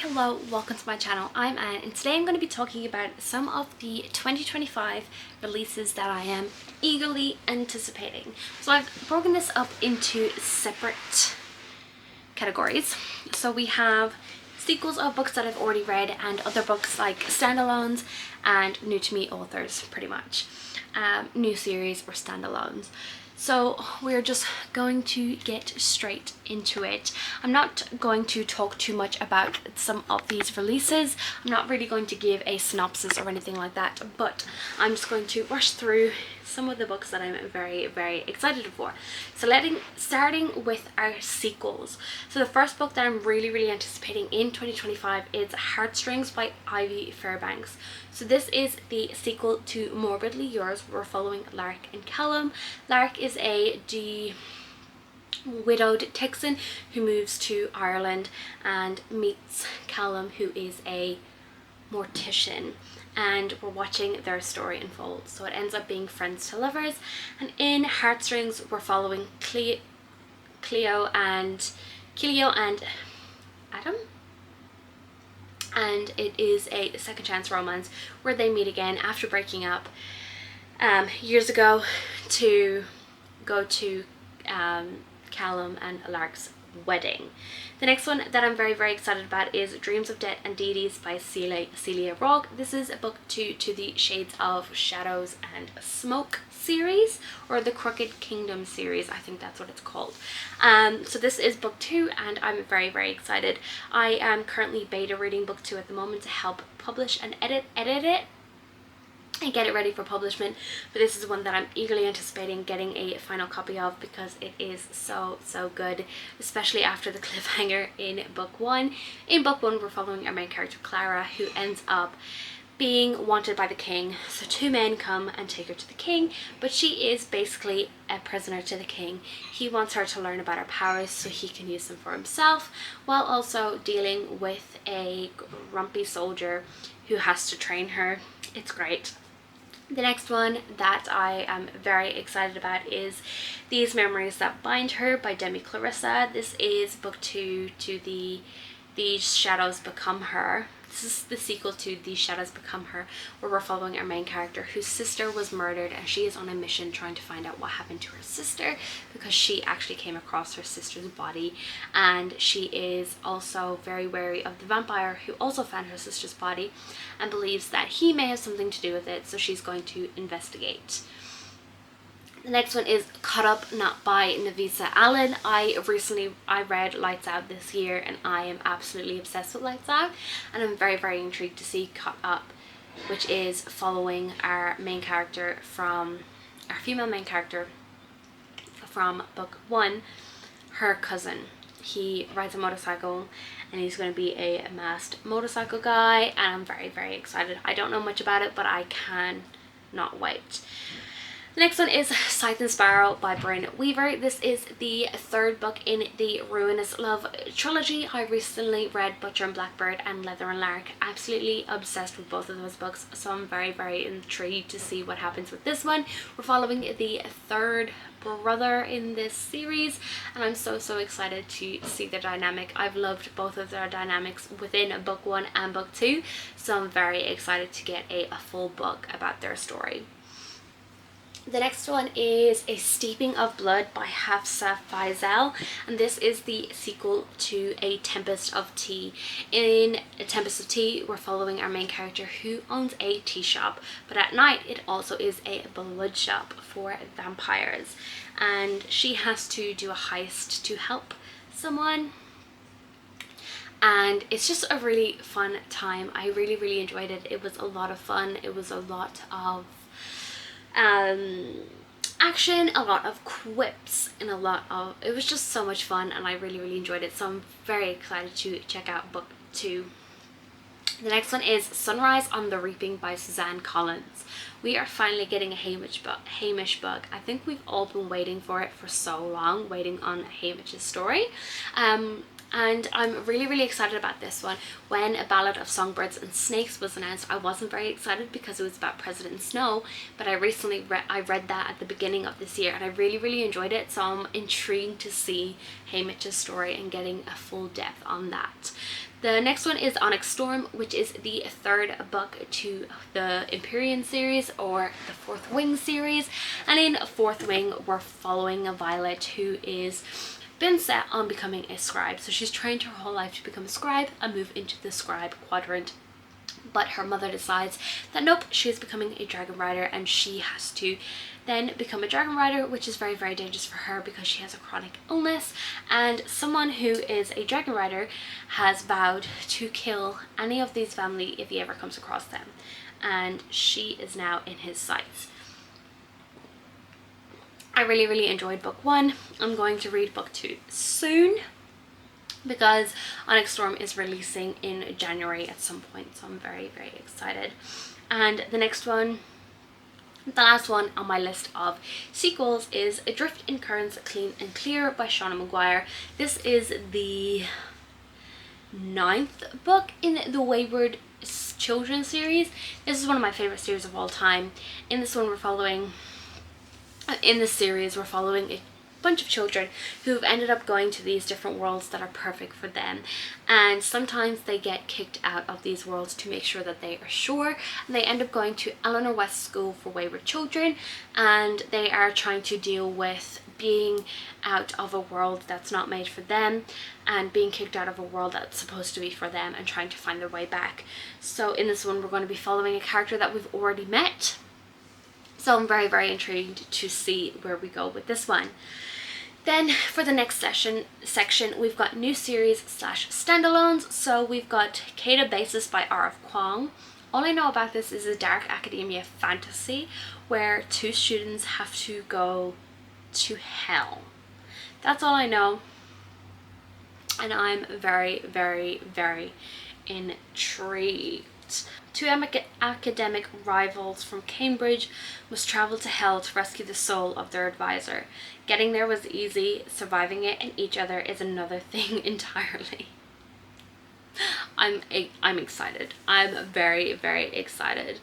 hello, welcome to my channel. I'm Anne and today I'm going to be talking about some of the 2025 releases that I am eagerly anticipating. So I've broken this up into separate categories. So we have sequels of books that I've already read and other books like standalones and new to me authors, pretty much. New series or standalones. So we're just going to get straight into it. I'm not going to talk too much about some of these releases. I'm not really going to give a synopsis or anything like that, but I'm just going to rush through some of the books that I'm very excited for. So starting with our sequels. So the first book that I'm really anticipating in 2025 is Heartstrings by Ivy Fairbanks. So this is the sequel to Morbidly Yours. We're following Lark and Callum. Lark is a widowed Texan who moves to Ireland and meets Callum, who is a mortician, and we're watching their story unfold. So it ends up being friends to lovers, and in Heartstrings we're following Cleo and Adam, and it is a second chance romance where they meet again after breaking up years ago to go to Callum and Lark's wedding. The next one that I'm very excited about is Dreams of Death and Deities by Celia Rogue. This is a book 2 to the Shades of Shadows and Smoke series, or the Crooked Kingdom series, I think that's what it's called. So this is book 2 and I'm very excited. I am currently beta reading book 2 at the moment to help publish and edit it and get it ready for publishment, but this is one that I'm eagerly anticipating getting a final copy of because it is so good, especially after the cliffhanger in book 1. In book 1 we're following our main character Clara, who ends up being wanted by the king. So two men come and take her to the king, but she is basically a prisoner to the king. He wants her to learn about her powers so he can use them for himself, while also dealing with a grumpy soldier who has to train her. It's great. The next one that I am very excited about is These Memories That Bind Her by Demi Clarissa. This is book 2 to These Shadows Become Her. This is the sequel to These Shadows Become Her, where we're following our main character whose sister was murdered, and she is on a mission trying to find out what happened to her sister because she actually came across her sister's body, and she is also very wary of the vampire who also found her sister's body and believes that he may have something to do with it, so she's going to investigate. The next one is Caught Up Not by Navisa Allen. I read Lights Out this year and I am absolutely obsessed with Lights Out, and I'm very intrigued to see Caught Up, which is following our female main character from book 1, her cousin. He rides a motorcycle and he's going to be a masked motorcycle guy, and I'm very excited. I don't know much about it, but I can not wait. The next one is Scythe and Sparrow by Bryn Weaver. This is the third book in the Ruinous Love trilogy. I recently read Butcher and Blackbird and Leather and Lark. Absolutely obsessed with both of those books, so I'm very intrigued to see what happens with this one. We're following the third brother in this series, and I'm so excited to see their dynamic. I've loved both of their dynamics within book 1 and book 2, so I'm very excited to get a full book about their story. The next one is A Steeping of Blood by Hafsa Faizal, and this is the sequel to A Tempest of Tea. In A Tempest of Tea, we're following our main character who owns a tea shop, but at night it also is a blood shop for vampires, and she has to do a heist to help someone. And it's just a really fun time. I really enjoyed it. It was a lot of fun. It was a lot of action, a lot of quips, and it was just so much fun, and I really enjoyed it, so I'm very excited to check out book 2. The next one is Sunrise on the Reaping by Suzanne Collins. We are finally getting a Hamish book. I think we've all been waiting for it for so long, waiting on Hamish's story. And I'm really excited about this one. When A Ballad of Songbirds and Snakes was announced, I wasn't very excited because it was about President Snow, but I read that at the beginning of this year and I really enjoyed it, so I'm intrigued to see Hamish's story and getting a full depth on that. The next one is Onyx Storm, which is the third book to the Empyrean series, or the Fourth Wing series. And in Fourth Wing, we're following Violet, who is been set on becoming a scribe. So she's trained her whole life to become a scribe and move into the scribe quadrant. But her mother decides that nope, she is becoming a dragon rider, and she has to then become a dragon rider, which is very, very dangerous for her because she has a chronic illness, and someone who is a dragon rider has vowed to kill any of these family if he ever comes across them, and she is now in his sights. I really, really enjoyed book 1. I'm going to read book 2 soon, because Onyx Storm is releasing in January at some point, so I'm very, very excited. And the next one, the last one on my list of sequels, is Adrift in Currents Clean and Clear by Shauna Maguire. This is the 9th book in the Wayward Children series. This is one of my favorite series of all time. In this one, in this series, we're following a bunch of children who've ended up going to these different worlds that are perfect for them, and sometimes they get kicked out of these worlds to make sure that they are sure, and they end up going to Eleanor West School for Wayward Children, and they are trying to deal with being out of a world that's not made for them and being kicked out of a world that's supposed to be for them and trying to find their way back. So in this one, we're going to be following a character that we've already met, so I'm very, very intrigued to see where we go with this one. Then for the next section, we've got new series / standalones. So we've got Kata Basis by R.F. Kuang. All I know about this is a dark academia fantasy where 2 students have to go to hell. That's all I know. And I'm very, very, very intrigued. 2 academic rivals from Cambridge must travel to hell to rescue the soul of their advisor. Getting there was easy, surviving it and each other is another thing entirely. I'm excited. I'm very, very excited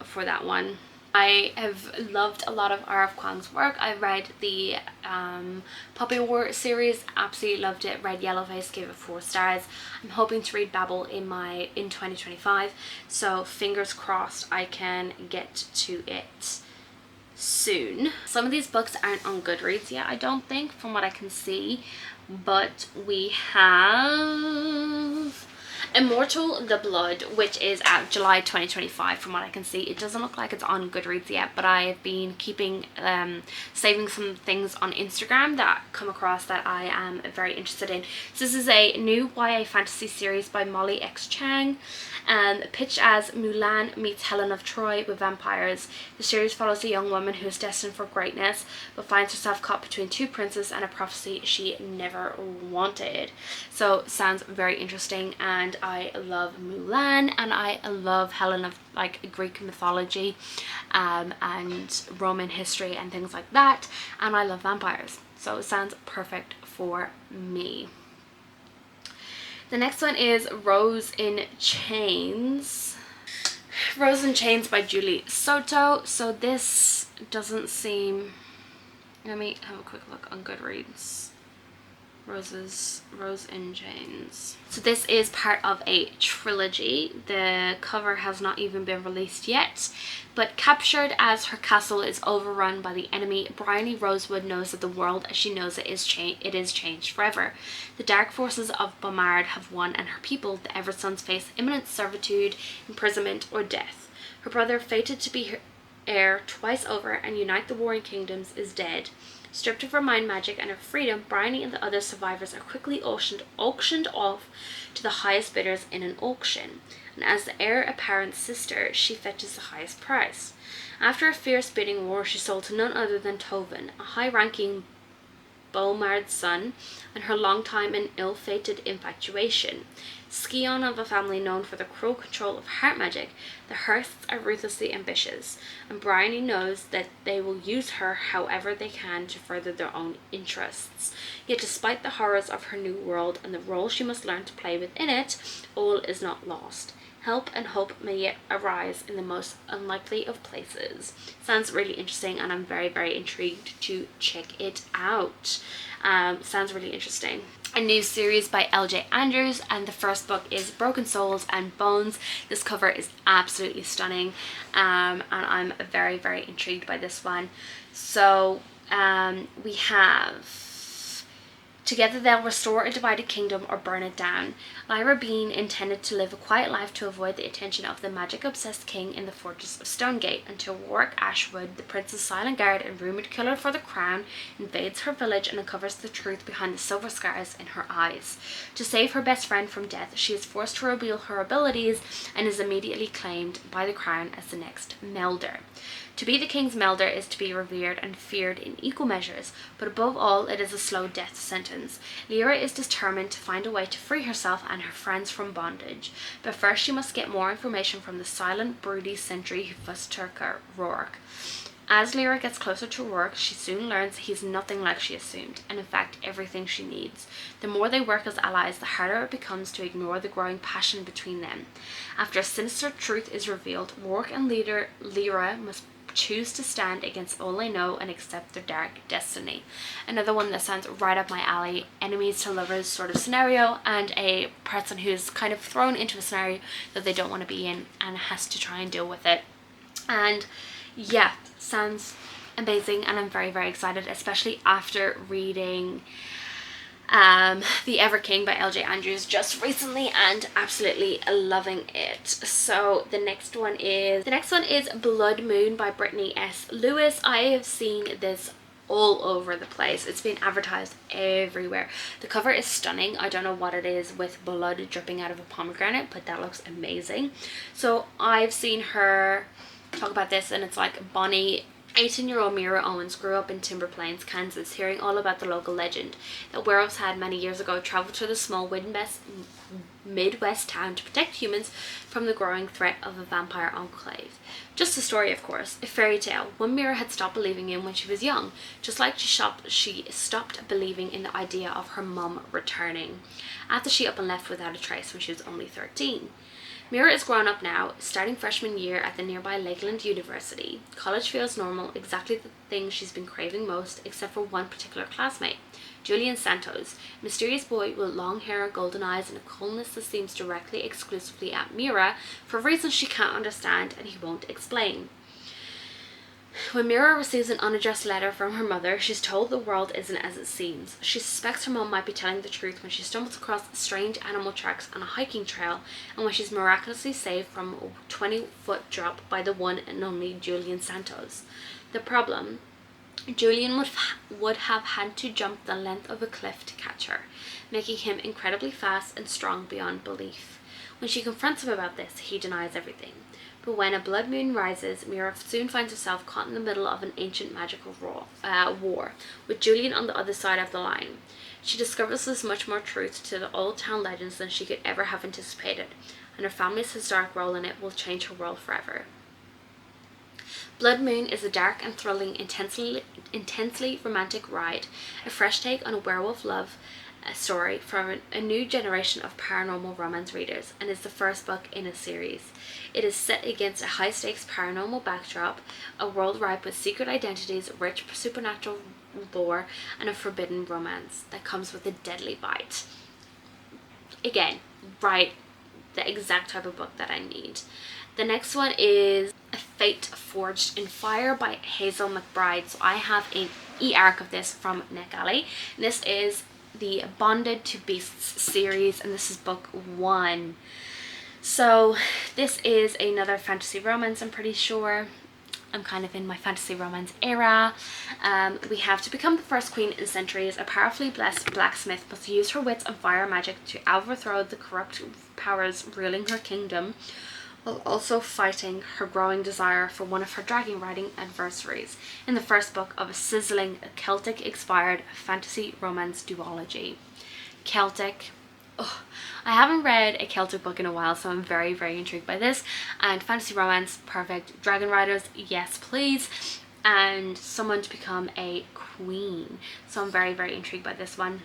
for that one. I have loved a lot of R.F. Kuang's work. I read the Poppy War series, absolutely loved it. Read Yellowface, gave it 4 stars. I'm hoping to read Babel in 2025, so fingers crossed I can get to it soon. Some of these books aren't on Goodreads yet, I don't think, from what I can see, but we have Immortal the Blood, which is out July 2025 from what I can see. It doesn't look like it's on Goodreads yet, but I have been keeping saving some things on Instagram that come across that I am very interested in. So this is a new YA fantasy series by Molly X Chang, pitched as Mulan meets Helen of Troy with vampires. The series follows a young woman who is destined for greatness but finds herself caught between 2 princes and a prophecy she never wanted. So sounds very interesting, and I love Mulan and I love Helen of Greek mythology and Roman history and things like that, and I love vampires, so it sounds perfect for me. The next one is Rose in Chains. Rose in Chains by Julie Soto. So this doesn't seem... Let me have a quick look on Goodreads. Rose in Chains. So this is part of a trilogy. The cover has not even been released yet, but captured as her castle is overrun by the enemy, Bryony Rosewood knows that the world as she knows it is changed forever. The dark forces of Bomard have won, and her people, the Eversons, face imminent servitude, imprisonment, or death. Her brother, fated to be her heir twice over and unite the warring kingdoms, is dead. Stripped of her mind magic and her freedom, Bryony and the other survivors are quickly auctioned off to the highest bidders in an auction, and as the heir apparent's sister, she fetches the highest price. After a fierce bidding war, she's sold to none other than Tovin, a high-ranking Bomard's son, and her long-time and ill-fated infatuation. Scion of a family known for the cruel control of heart magic, the Hearths are ruthlessly ambitious, and Bryony knows that they will use her however they can to further their own interests. Yet despite the horrors of her new world and the role she must learn to play within it, all is not lost. Help and hope may yet arise in the most unlikely of places. Sounds really interesting, and I'm very, very intrigued to check it out. Sounds really interesting. a new series by LJ Andrews, and the first book is Broken Souls and Bones. This cover is absolutely stunning, and I'm very, very intrigued by this one. So we have Together They'll Restore a Divided Kingdom or Burn It Down. Lyra Bean intended to live a quiet life to avoid the attention of the magic-obsessed king in the fortress of Stonegate until Warwick Ashwood, the prince's silent guard and rumoured killer for the crown, invades her village and uncovers the truth behind the silver scars in her eyes. To save her best friend from death, she is forced to reveal her abilities and is immediately claimed by the crown as the next Melder. To be the king's Melder is to be revered and feared in equal measures, but above all it is a slow death sentence. Lyra is determined to find a way to free herself and her friends from bondage, but first she must get more information from the silent, broody sentry Fusturka Rourke. As Lyra gets closer to Rourke, she soon learns he's nothing like she assumed, and in fact everything she needs. The more they work as allies, the harder it becomes to ignore the growing passion between them. After a sinister truth is revealed, Rourke and Lyra must choose to stand against all they know and accept their dark destiny. Another one that sounds right up my alley, enemies to lovers sort of scenario, and a person who's kind of thrown into a scenario that they don't want to be in and has to try and deal with it. And yeah, sounds amazing, and I'm very, very excited, especially after reading The Ever King by LJ Andrews just recently and absolutely loving it. So the next one is Blood Moon by Brittany S. Lewis. I have seen this all over the place. It's been advertised everywhere. The cover is stunning. I don't know what it is with blood dripping out of a pomegranate, but that looks amazing. So I've seen her talk about this, and it's like Bonnie, 18-year-old Mira Owens, grew up in Timber Plains, Kansas, hearing all about the local legend that werewolves had many years ago traveled to the small Midwest town to protect humans from the growing threat of a vampire enclave. Just a story, of course, a fairy tale, one Mira had stopped believing in when she was young, just like she stopped believing in the idea of her mum returning after she up and left without a trace when she was only 13. Mira is grown up now, starting freshman year at the nearby Lakeland University. College feels normal, exactly the thing she's been craving most, except for one particular classmate, Julian Santos, a mysterious boy with long hair, golden eyes, and a coolness that seems directly exclusively at Mira for reasons she can't understand and he won't explain. When Mira receives an unaddressed letter from her mother, she's told the world isn't as it seems. She suspects her mom might be telling the truth when she stumbles across strange animal tracks on a hiking trail, and when she's miraculously saved from a 20-foot drop by the one and only Julian Santos. The problem: Julian would have had to jump the length of a cliff to catch her, making him incredibly fast and strong beyond belief. When she confronts him about this, he denies everything. But when a blood moon rises, Mira soon finds herself caught in the middle of an ancient magical war, with Julian on the other side of the line. She discovers there's much more truth to the old town legends than she could ever have anticipated, and her family's historic role in it will change her world forever. Blood Moon is a dark and thrilling, intensely romantic ride, a fresh take on a werewolf love story from a new generation of paranormal romance readers, and is the first book in a series. It is set against a high-stakes paranormal backdrop, a world ripe with secret identities, rich supernatural lore, and a forbidden romance that comes with a deadly bite. Again, right, the exact type of book that I need. The next one is A Fate Forged in Fire by Hazel McBride. So I have an e-arc of this from NetGalley. This is the Bonded to Beasts series, and this is book 1. So this is another fantasy romance, I'm pretty sure. I'm kind of in my fantasy romance era. We have to become the first queen in centuries. A powerfully blessed blacksmith must use her wits and fire magic to overthrow the corrupt powers ruling her kingdom, while also fighting her growing desire for one of her dragon riding adversaries in the first book of a sizzling Celtic-inspired fantasy romance duology. Celtic. Oh, I haven't read a Celtic book in a while, so I'm very, very intrigued by this. And fantasy romance, perfect. Dragon riders, yes please. And someone to become a queen. So I'm very, very intrigued by this one.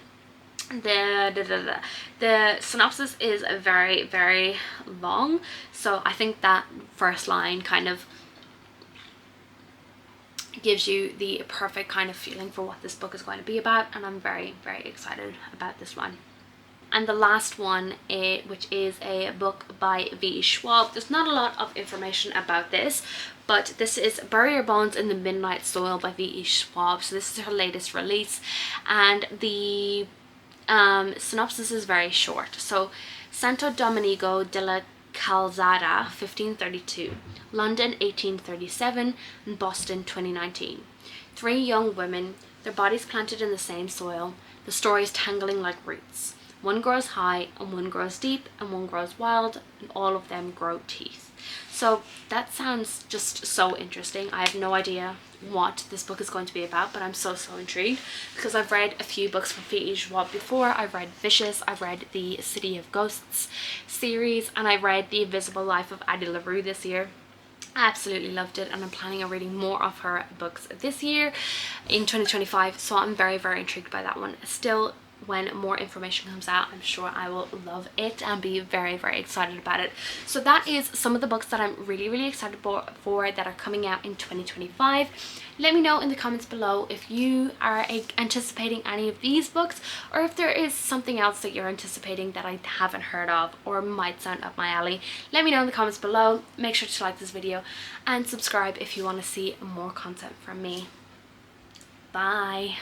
The synopsis is very, very long, so I think that first line kind of gives you the perfect kind of feeling for what this book is going to be about, and I'm very, very excited about this one. And the last one, which is a book by V. Schwab. There's not a lot of information about this, but this is Bury Your Bones in the Midnight Soil by V. Schwab. So this is her latest release, and the synopsis is very short. So, Santo Domingo de la Calzada, 1532, London 1837, and Boston 2019. 3 young women, their bodies planted in the same soil, the stories tangling like roots. One grows high, and one grows deep, and one grows wild, and all of them grow teeth. So that sounds just so interesting. I have no idea what this book is going to be about, but I'm so intrigued, because I've read a few books from V.E. Schwab before. I've read Vicious, I've read the City of Ghosts series, and I read The Invisible Life of Addie LaRue this year. I absolutely loved it, and I'm planning on reading more of her books this year in 2025, so I'm very, very intrigued by that one. Still, when more information comes out, I'm sure I will love it and be very, very excited about it. So that is some of the books that I'm really, really excited for that are coming out in 2025. Let me know in the comments below if you are anticipating any of these books, or if there is something else that you're anticipating that I haven't heard of or might sound up my alley. Let me know in the comments below. Make sure to like this video and subscribe if you want to see more content from me. Bye.